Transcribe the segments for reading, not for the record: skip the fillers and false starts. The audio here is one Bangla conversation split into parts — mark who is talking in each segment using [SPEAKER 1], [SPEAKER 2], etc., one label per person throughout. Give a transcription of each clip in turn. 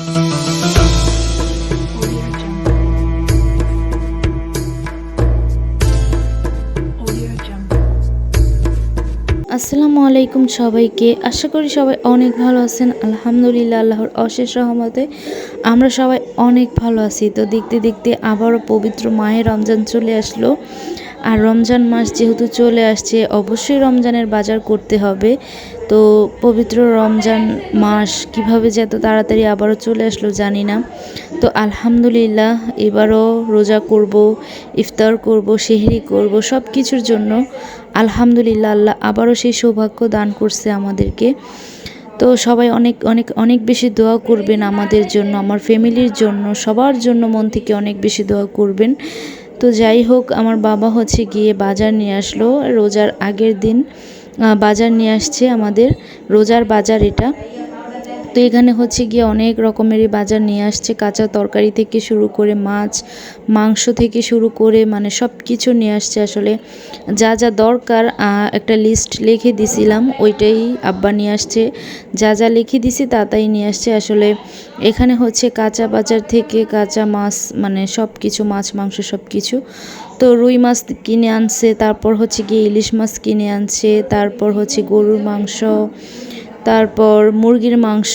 [SPEAKER 1] আসসালামু আলাইকুম সবাইকে। আশা করি সবাই অনেক ভালো আছেন। আলহামদুলিল্লাহ, আল্লাহর অশেষ রহমতে আমরা সবাই অনেক ভালো আছি। তো দেখতে দেখতে আবারও পবিত্র মাহে রমজান চলে আসলো। আর রমজান মাস যেহেতু চলে আসছে, অবশ্যই রমজানের বাজার করতে হবে। তো পবিত্র রমজান মাস কিভাবে যে এত তাড়াতাড়ি আবারও চলে আসলো জানি না। তো আলহামদুলিল্লাহ, এবারও রোজা করব, ইফতার করব, সেহরি করব, সব কিছুর জন্য আলহামদুলিল্লাহ আল্লাহ আবারও সেই সৌভাগ্য দান করছে আমাদেরকে। তো সবাই অনেক অনেক অনেক বেশি দোয়া করবেন আমাদের জন্য, আমার ফ্যামিলির জন্য, সবার জন্য মন থেকে অনেক বেশি দোয়া করবেন। তো যাই হোক, আমার বাবা হচ্ছে গিয়ে বাজার নিয়ে আসলো রোজার আগের দিন। বাজার নিয়ে আসছে আমাদের, রোজার বাজার এটা। তো এখানে হচ্ছে গিয়ে অনেক রকমেরই বাজার নিয়ে আসছে, কাঁচা তরকারি থেকে শুরু করে মাছ মাংস থেকে শুরু করে মানে সব কিছু নিয়ে আসছে। আসলে যা যা দরকার একটা লিস্ট লিখে দিছিলাম, ওইটাই আব্বা নিয়ে আসছে। যা যা লিখে দিছি তাই নিয়ে আসছে। আসলে এখানে হচ্ছে কাঁচা বাজার থেকে কাঁচা মাছ মানে সব কিছু, মাছ মাংস সব কিছু। তো রুই মাছ কিনে আনছে, তারপর হচ্ছে গিয়ে ইলিশ মাছ কিনে আনছে, তারপর হচ্ছে গরুর মাংস, তারপর মুরগির মাংস।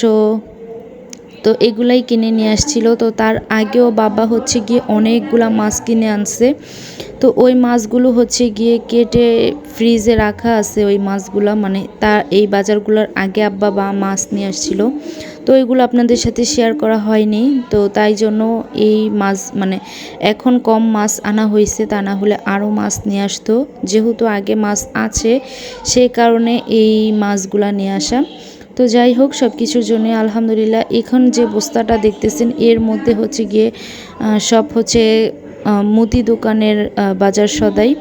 [SPEAKER 1] তো এগুলাই কিনে নিয়ে আসছিল। তো তার আগেও বাবা হচ্ছে গিয়ে অনেকগুলা মাছ কিনে আনছে। তো ওই মাছগুলো হচ্ছে গিয়ে কেটে ফ্রিজে রাখা আছে ওই মাছগুলো, মানে এই বাজারগুলোর আগে আব্বা মাছ নিয়ে আসছিল। তো ওইগুলো আপনাদের সাথে শেয়ার করা হয়নি। তো তাই জন্য এই মাছ মানে এখন কম মাছ আনা হয়েছে, তা না হলে আরও মাছ নিয়ে আসতো। যেহেতু আগে মাছ আছে সেই কারণে এই মাছগুলা নিয়ে আসা। তো যাই হোক, সব কিছুর জন্য আলহামদুলিল্লাহ। এখন যে বস্তাটা দেখতেছেন এর মধ্যে হচ্ছে গিয়ে সব হচ্ছে মুদি দোকানের বাজার সদাই।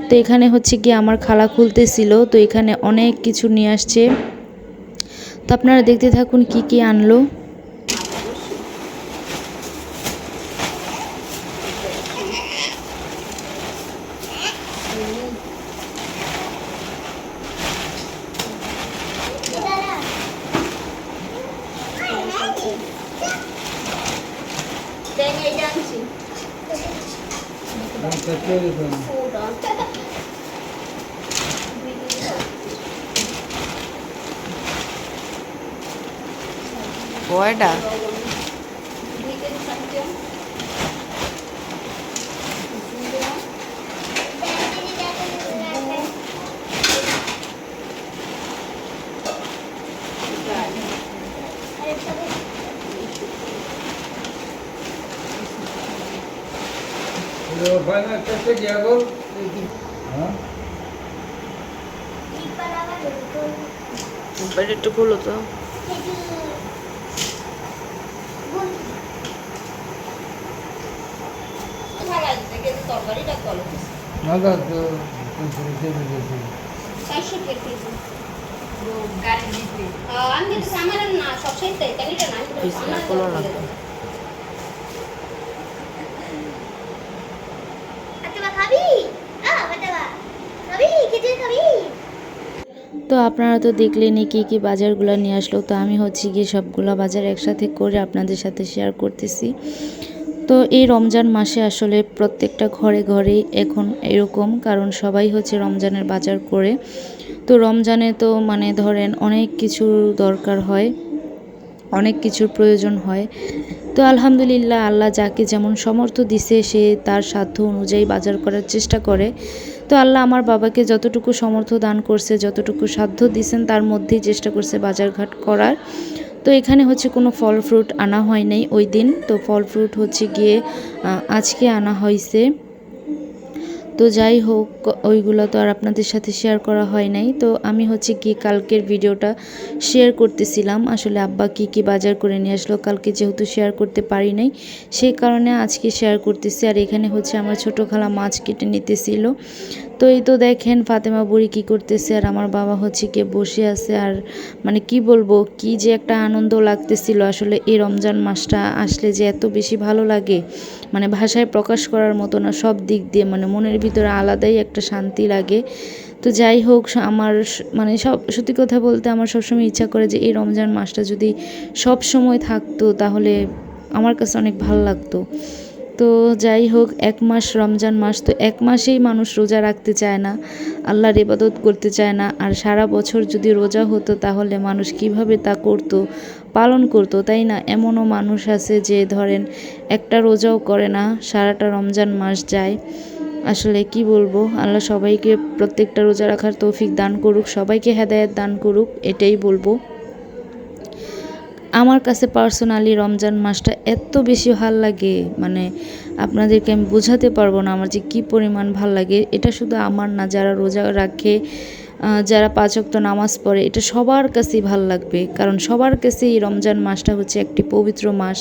[SPEAKER 1] তো এখানে হচ্ছে গিয়ে আমার খালা খুলতেছিল, তো এখানে অনেক কিছু নিয়ে আসছে। তো আপনারা দেখতে থাকুন কি কি আনলো।
[SPEAKER 2] কয়টা একটু খুলো তো।
[SPEAKER 1] তো আপনারা তো দেখলেনই কী কী বাজারগুলো নিয়ে আসলো। তো আমি হচ্ছে গিয়ে সবগুলো বাজার একসাথে করে আপনাদের সাথে শেয়ার করতেছি। তো এই রমজান মাসে আসলে প্রত্যেকটা ঘরে ঘরেই এখন এরকম, কারণ সবাই হচ্ছে রমজানের বাজার করে। তো রমজানে তো মানে ধরেন অনেক কিছুর দরকার হয়, অনেক কিছুর প্রয়োজন হয়। তো আলহামদুলিল্লাহ, আল্লাহ যাকে যেমন সামর্থ্য দিছে সে তার সাধ্য অনুযায়ী বাজার করার চেষ্টা করে। তো আল্লাহ আমার বাবাকে যতটুকু সামর্থ্য দান করছে, যতটুকু সাধ্য দিছেন তার মধ্যেই চেষ্টা করছে বাজারঘাট করার। তো এখানে হচ্ছে কোনো ফল ফ্রুট আনা হয় নাই ওই দিন। তো ফল ফ্রুট হচ্ছে গিয়ে আজকে আনা হয়েছে। তো যাই হোক, ওইগুলো তো আর আপনাদের সাথে শেয়ার করা হয় নাই। তো আমি হচ্ছে কি কালকের ভিডিওটা শেয়ার করতেছিলাম, আসলে আব্বা কি কি বাজার করে নিয়ে আসলো। কালকে যেহেতু শেয়ার করতে পারি নাই সেই কারণে আজকে শেয়ার করতেছি। আর এখানে হচ্ছে আমার ছোটো খালা মাছ কেটে নিতেছিল। তো এই তো দেখেন ফাতেমা বুড়ি কী করতেছে, আর আমার বাবা হচ্ছে গিয়ে বসে আছে। আর মানে কি বলবো, কি যে একটা আনন্দ লাগতেছিল। আসলে এই রমজান মাসটা আসলে যে এত বেশি ভালো লাগে, মানে ভাষায় প্রকাশ করার মতো না। সব দিক দিয়ে মানে মনের ভিতরে আলাদাই একটা শান্তি লাগে। তো যাই হোক আমার মানে সত্যি কথা বলতে আমার সবসময় ইচ্ছা করে যে এই রমজান মাসটা যদি সব সময় থাকতো তাহলে আমার কাছে অনেক ভালো লাগতো। তো যাই হোক 1 মাস রমজান মাস, তো 1 মাসেই মানুষ রোজা রাখতে চায় না, আল্লাহর ইবাদত করতে চায় না। আর সারা বছর যদি রোজা হতো তাহলে মানুষ কিভাবে তা করতো, পালন করতো, তাই না? এমনও মানুষ আছে যে ধরেন একটা রোজাও করে না, সারাটা রমজান মাস যায়। আসলে কি বলবো, আল্লাহ সবাইকে প্রত্যেকটা রোজা রাখার তৌফিক দান করুক, সবাইকে হেদায়েত দান করুক, এটাই বলবো। আমার কাছে পার্সোনালি রমজান মাসটা এত বেশি ভাল লাগে, মানে আপনাদেরকে আমি বোঝাতে পারবো না আমার যে কী পরিমাণ ভাল লাগে। এটা শুধু আমার না, যারা রোজা রাখে, যারা 5 ওয়াক্ত নামাজ পড়ে, এটা সবার কাছেই ভাল লাগবে। কারণ সবার কাছেই এই রমজান মাসটা হচ্ছে একটি পবিত্র মাস,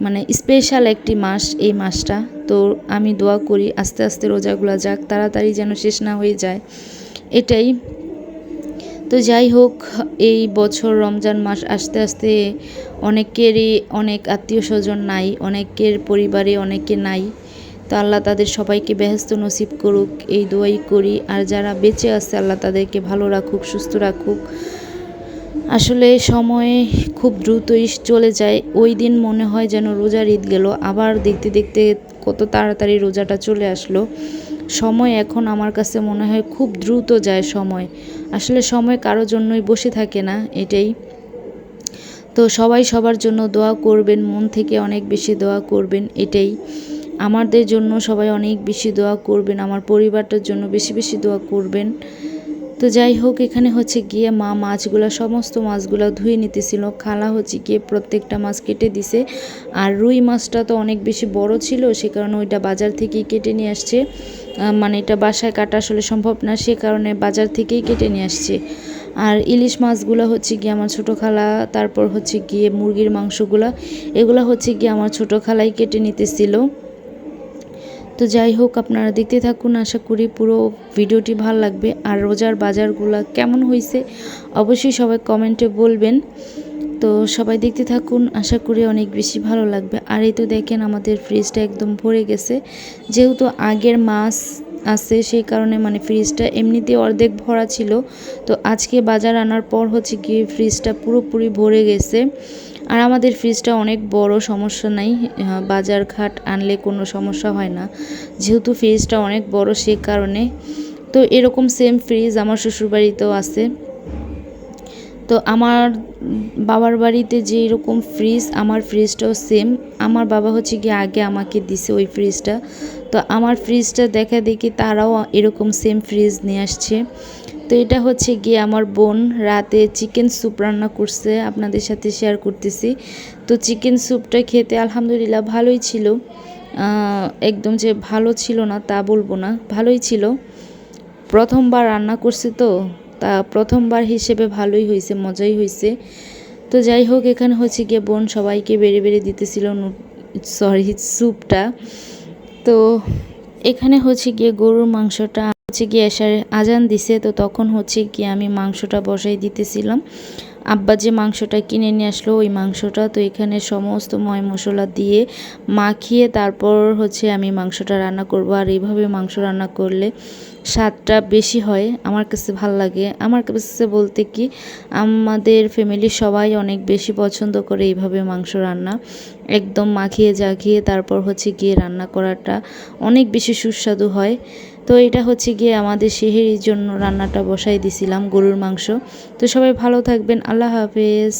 [SPEAKER 1] মানে স্পেশাল একটি মাস এই মাসটা। তো আমি দোয়া করি আস্তে আস্তে রোজাগুলো যাক, তাড়াতাড়ি যেন শেষ না হয়ে যায়, এটাই। তো যাই হোক, এই বছর রমজান মাস আস্তে আস্তে অনেকেরই অনেক আত্মীয় স্বজন নাই, অনেকের পরিবারে অনেকে নাই। তো আল্লাহ তাদের সবাইকে বেহেশত নসিব করুক, এই দোয়াই করি। আর যারা বেঁচে আছে আল্লাহ তাদেরকে ভালো রাখুক, সুস্থ রাখুক। আসলে সময় খুব দ্রুতই চলে যায়, ওই দিন মনে হয় যেন রোজার ঈদ গেল, আবার দেখতে দেখতে কত তাড়াতাড়ি রোজাটা চলে আসলো। সময় এখন আমার কাছে মনে হয় খুব দ্রুত যায় সময়। আসলে সময় কারোর জন্যই বসে থাকে না, এটাই। তো সবাই সবার জন্য দোয়া করবেন, মন থেকে অনেক বেশি দোয়া করবেন, এটাই। আমাদের জন্য সবাই অনেক বেশি দোয়া করবেন, আমার পরিবারটার জন্য বেশি বেশি দোয়া করবেন। তো যাই হোক, এখানে হচ্ছে গিয়ে মা সমস্ত মাছগুলো ধুয়ে নিতেছিল, খালা হচ্ছে গিয়ে প্রত্যেকটা মাছ কেটে দিছে। আর রুই মাছটা তো অনেক বেশি বড় ছিল, সে কারণে ওইটা বাজার থেকেই কেটে নিয়ে আসছে। মানে এটা বাসায় কাটা আসলে সম্ভব না, সে কারণে বাজার থেকেই কেটে নিয়ে আসছে। আর ইলিশ মাছগুলো হচ্ছে গিয়ে আমার ছোটো খালা, তারপর হচ্ছে গিয়ে মুরগির মাংসগুলো, এগুলো হচ্ছে গিয়ে আমার ছোটো খালাই কেটে নিতেছিল। তো যাই হোক, আপনারা দেখতে থাকুন, আশা করি পুরো ভিডিওটি ভালো লাগবে। আর রোজার বাজারগুলো কেমন হয়েছে অবশ্যই সবাই কমেন্টে বলবেন। তো সবাই দেখতে থাকুন, আশা করি অনেক বেশি ভালো লাগবে। আর এই তো দেখেন আমাদের ফ্রিজটা একদম ভরে গেছে, যেহেতু আগের মাছ আছে সেই কারণে মানে ফ্রিজটা এমনিতে অর্ধেক ভরা ছিল। তো আজকে বাজার আনার পর হচ্ছে গিয়ে ফ্রিজটা পুরোপুরি ভরে গেছে। আর আমাদের ফ্রিজটা অনেক বড়, সমস্যা নাই, বাজার ঘাট আনলে কোনো সমস্যা হয় না, যেহেতু ফ্রিজটা অনেক বড় সে কারণে। তো এরকম সেম ফ্রিজ আমার শ্বশুরবাড়িতেও আছে। তো আমার বাবার বাড়িতে যে এরকম ফ্রিজ, আমার ফ্রিজটাও সেম। আমার বাবা হচ্ছে গিয়ে আগে আমাকে দিছে ওই ফ্রিজটা, তো আমার ফ্রিজটা দেখা দেখি তারাও এরকম সেম ফ্রিজ নিয়ে আসছে। তো এটা হচ্ছে গিয়ে আমার বোন রাতে চিকেন স্যুপ রান্না করছে, আপনাদের সাথে শেয়ার করতেছি। তো চিকেন স্যুপটা খেতে আলহামদুলিল্লাহ ভালোই ছিল, একদম যে ভালো ছিল না তা বলবো না, ভালোই ছিল। প্রথমবার রান্না করছে তো, তা প্রথমবার হিসেবে ভালোই হয়েছে, মজাই হয়েছে। তো যাই হোক, এখানে হচ্ছে গিয়ে বোন সবাইকে বেড়ে বেড়ে দিতেছিল স্যুপটা। তো এখানে হচ্ছে গিয়ে গরুর মাংসটা হচ্ছে গিয়ে এসার আজান দিছে, তো তখন হচ্ছে গিয়ে আমি মাংসটা বসাই দিতেছিলাম। আব্বা যে মাংসটা কিনে নিয়ে আসলো ওই মাংসটা, তো এখানে সমস্ত ময় মশলা দিয়ে মাখিয়ে তারপর হচ্ছে আমি মাংসটা রান্না করব। আর এইভাবে মাংস রান্না করলে স্বাদটা বেশি হয়, আমার কাছে ভাল লাগে। আমার কাছে বলতে কি, আমাদের ফ্যামিলির সবাই অনেক বেশি পছন্দ করে এইভাবে মাংস রান্না, একদম মাখিয়ে জাখিয়ে তারপর হচ্ছে গিয়ে রান্না করাটা অনেক বেশি সুস্বাদু হয়। তো এটা হচ্ছে গিয়ে আমাদের সেহরির জন্য রান্নাটা বসাই দিছিলাম, গরুর মাংস। তো সবাই ভালো থাকবেন, আল্লাহ হাফেজ।